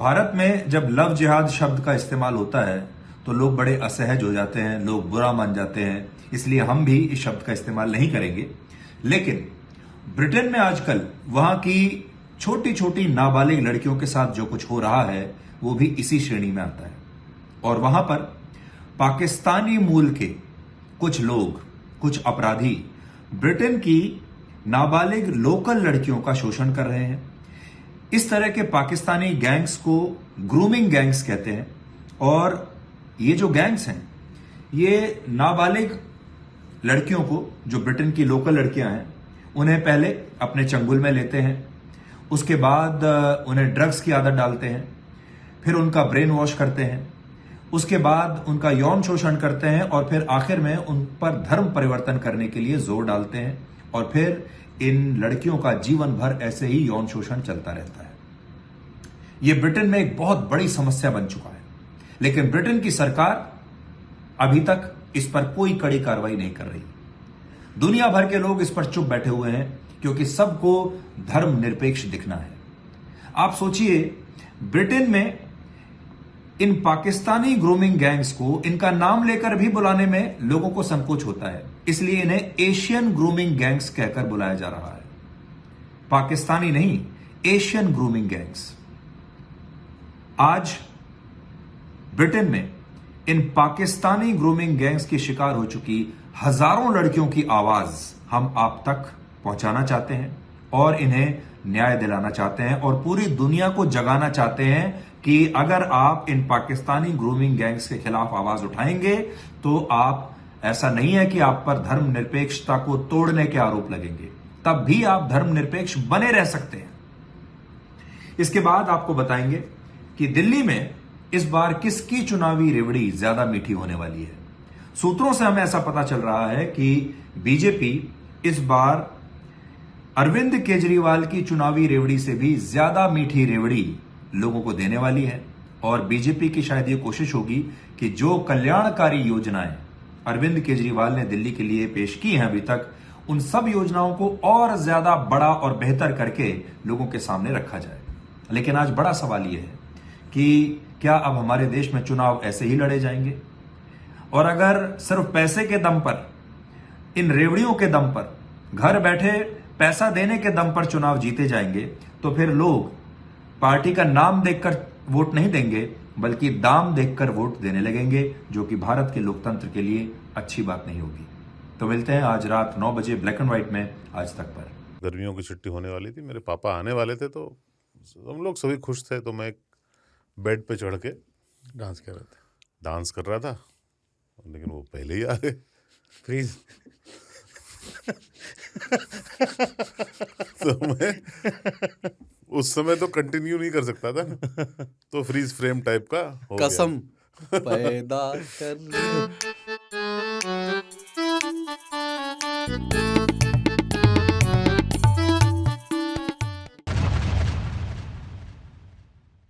भारत में जब लव जिहाद शब्द का इस्तेमाल होता है तो लोग बड़े असहज हो जाते हैं, लोग बुरा मान जाते हैं, इसलिए हम भी इस शब्द का इस्तेमाल नहीं करेंगे। लेकिन ब्रिटेन में आजकल वहां की छोटी छोटी नाबालिग लड़कियों के साथ जो कुछ हो रहा है वो भी इसी श्रेणी में आता है। और वहां पर पाकिस्तानी मूल के कुछ लोग, कुछ अपराधी ब्रिटेन की नाबालिग लोकल लड़कियों का शोषण कर रहे हैं। इस तरह के पाकिस्तानी गैंग्स को ग्रूमिंग गैंग्स कहते हैं। और ये जो गैंग्स हैं ये नाबालिग लड़कियों को, जो ब्रिटेन की लोकल लड़कियां हैं, उन्हें पहले अपने चंगुल में लेते हैं, उसके बाद उन्हें ड्रग्स की आदत डालते हैं, फिर उनका ब्रेन वॉश करते हैं, उसके बाद उनका यौन शोषण करते हैं और फिर आखिर में उन पर धर्म परिवर्तन करने के लिए जोर डालते हैं। और फिर इन लड़कियों का जीवन भर ऐसे ही यौन शोषण चलता रहता है। यह ब्रिटेन में एक बहुत बड़ी समस्या बन चुका है, लेकिन ब्रिटेन की सरकार अभी तक इस पर कोई कड़ी कार्रवाई नहीं कर रही। दुनिया भर के लोग इस पर चुप बैठे हुए हैं क्योंकि सबको धर्म निरपेक्ष दिखना है। आप सोचिए, ब्रिटेन में इन पाकिस्तानी ग्रूमिंग गैंग्स को इनका नाम लेकर भी बुलाने में लोगों को संकोच होता है, इसलिए इन्हें एशियन ग्रूमिंग गैंग्स कहकर बुलाया जा रहा है। पाकिस्तानी नहीं, एशियन ग्रूमिंग गैंग्स। आज ब्रिटेन में इन पाकिस्तानी ग्रूमिंग गैंग्स की शिकार हो चुकी हजारों लड़कियों की आवाज हम आप तक पहुंचाना चाहते हैं और इन्हें न्याय दिलाना चाहते हैं और पूरी दुनिया को जगाना चाहते हैं कि अगर आप इन पाकिस्तानी ग्रूमिंग गैंग्स के खिलाफ आवाज उठाएंगे तो आप, ऐसा नहीं है कि आप पर धर्मनिरपेक्षता को तोड़ने के आरोप लगेंगे, तब भी आप धर्मनिरपेक्ष बने रह सकते हैं। इसके बाद आपको बताएंगे कि दिल्ली में इस बार किसकी चुनावी रेवड़ी ज्यादा मीठी होने वाली है। सूत्रों से हमें ऐसा पता चल रहा है कि बीजेपी इस बार अरविंद केजरीवाल की चुनावी रेवड़ी से भी ज्यादा मीठी रेवड़ी लोगों को देने वाली है। और बीजेपी की शायद ये कोशिश होगी कि जो कल्याणकारी योजनाएं अरविंद केजरीवाल ने दिल्ली के लिए पेश की हैं अभी तक, उन सब योजनाओं को और ज्यादा बड़ा और बेहतर करके लोगों के सामने रखा जाए। लेकिन आज बड़ा सवाल यह है कि क्या अब हमारे देश में चुनाव ऐसे ही लड़े जाएंगे? और अगर सिर्फ पैसे के दम पर, इन रेवड़ियों के दम पर, घर बैठे पैसा देने के दम पर चुनाव जीते जाएंगे, तो फिर लोग पार्टी का नाम देखकर वोट नहीं देंगे बल्कि दाम देखकर वोट देने लगेंगे, जो कि भारत के लोकतंत्र के लिए अच्छी बात नहीं होगी। तो मिलते हैं आज रात 9 बजे ब्लैक एंड व्हाइट में आज तक पर। गर्मियों की छुट्टी होने वाली थी, मेरे पापा आने वाले थे, तो हम लोग सभी खुश थे। तो मैं बेड पे चढ़ के डांस कर रहे थे। डांस कर रहा था, लेकिन वो पहले ही आ गए। फ्रीज। तो मैं उस समय तो कंटिन्यू नहीं कर सकता था, तो फ्रीज फ्रेम टाइप का हो गया। कसम पैदा कर